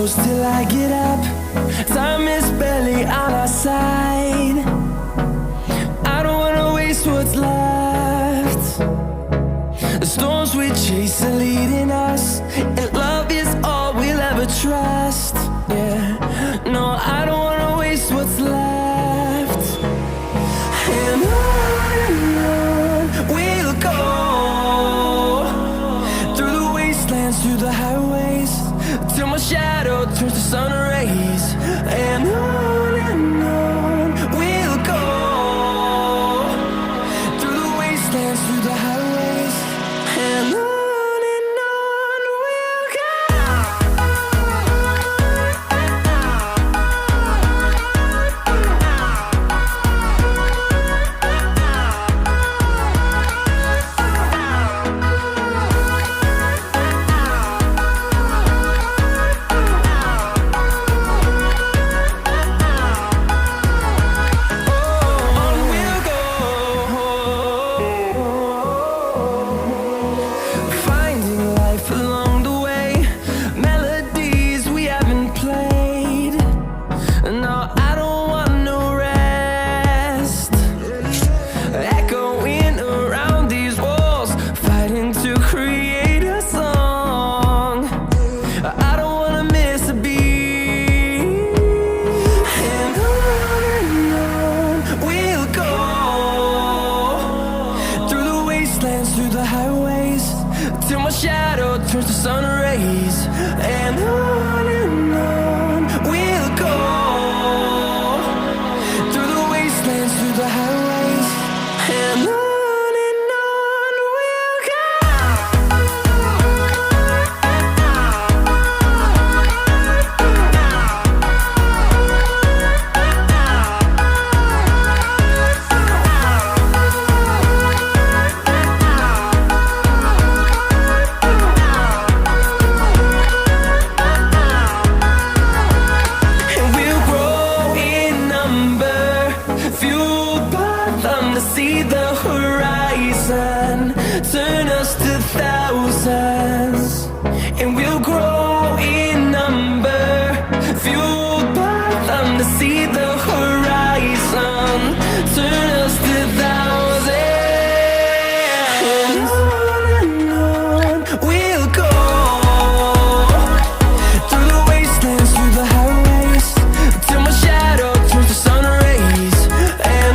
close till I get up. Time is barely on our side. I don't wanna waste what's left. The storms we chase are leading us, and love is all we'll ever trust. Yeah, no, I don't wanna waste what's left. And on we'll go, through the wastelands, through the highways, till my shadow turns to sun rays. And on we'll go, through the wastelands, through the highways, and on we'll go. Through the highways, till my shadow turns to sun rays. And on we'll go, through the wastelands, through the highways, and on we'll go. See the horizon, turn us to thousands, and we'll grow in number, fueled by them. To see the horizon, turn us to thousands, and on we'll go, through the wastelands, through the highways, till my shadow turns to sun rays. And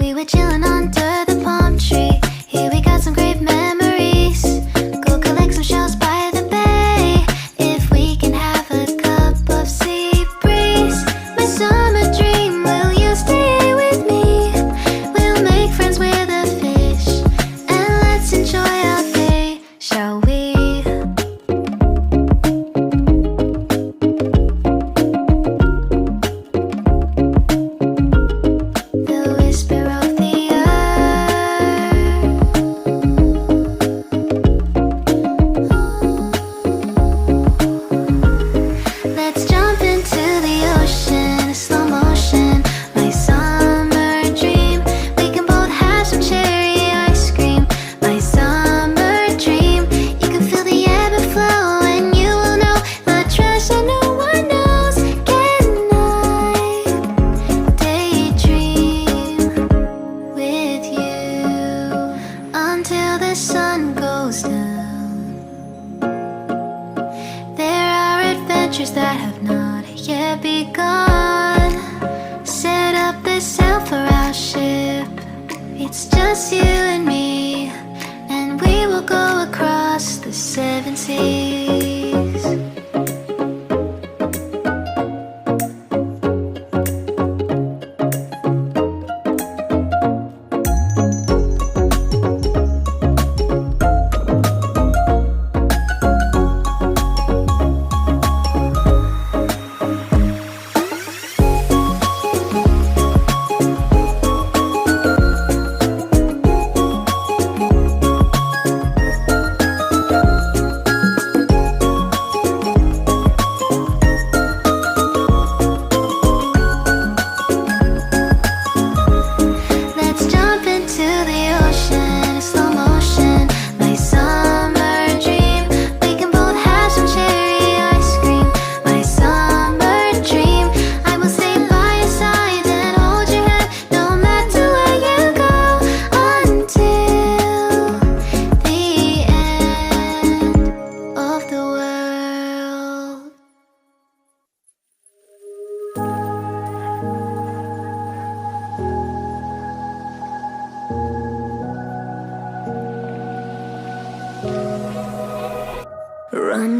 we were chilling under the palm tree. Here we got some great memories. Go collect some shells by the bay. If we can have a cup of sea breeze. My summer dream, will you stay with me? We'll make friends with the fish, and let's enjoy our day, shall we? The whisper of the earth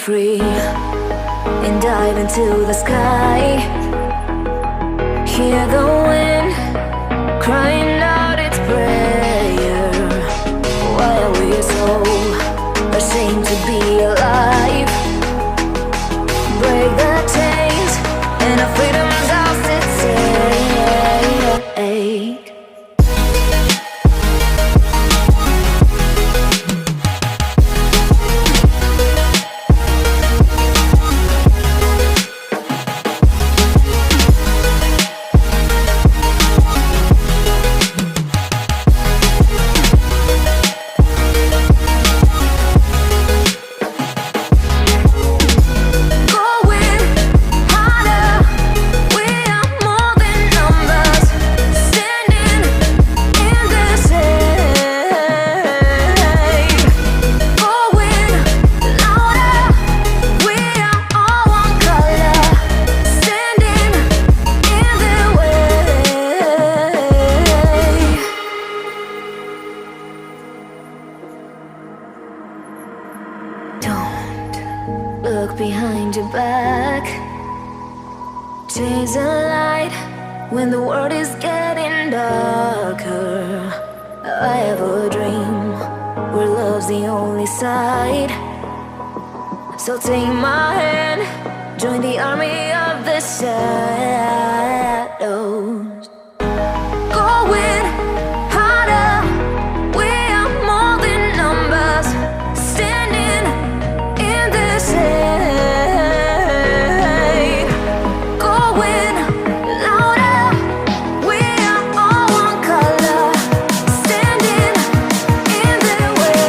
free and dive into the sky. Hear the wind crying out its prayer. Why are we so ashamed to be alive? Break the chains and our freedom's ours to take. Look behind your back. Chase a light when the world is getting darker. I have a dream where love's the only side. So take my hand, join the army of the shadows. Going harder, we are more than numbers. Standing in the shade. Going louder, we are all one color. Standing in the way.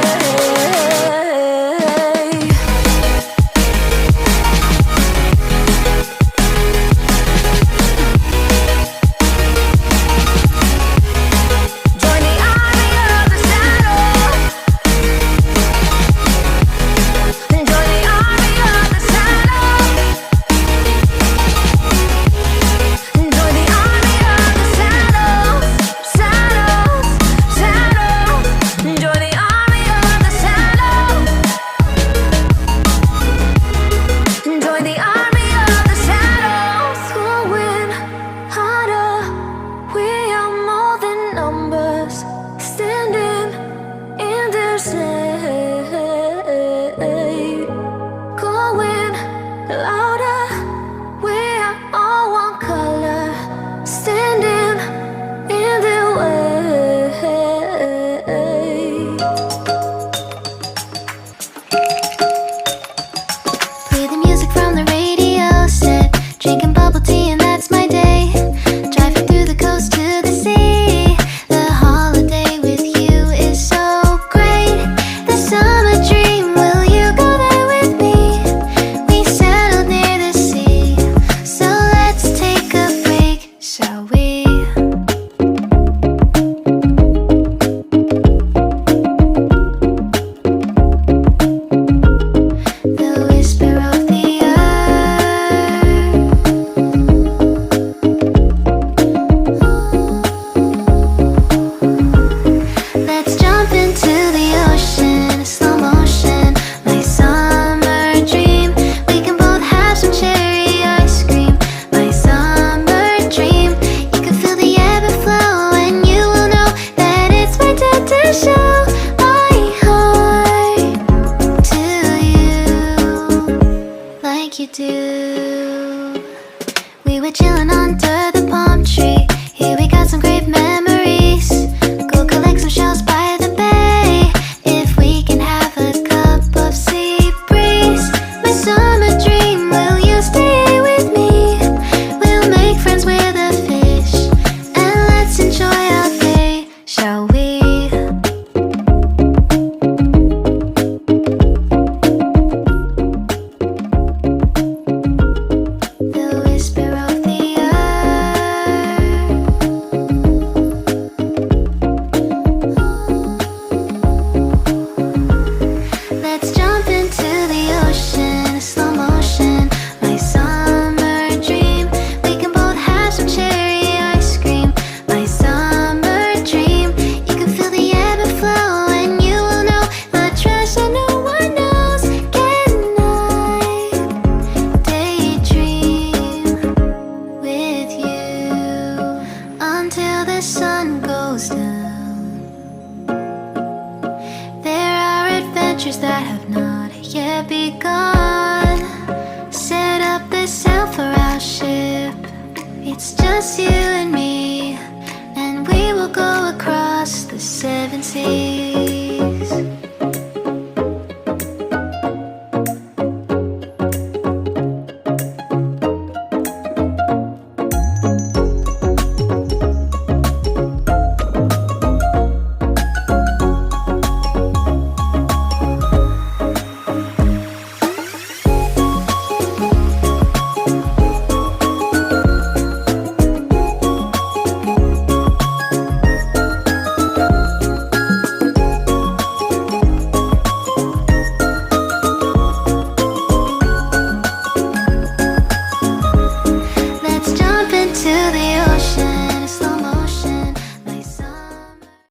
sun goes down. There are adventures that have not yet begun. Set up the sail for our ship. It's just you and me, and we will go across the seven seas.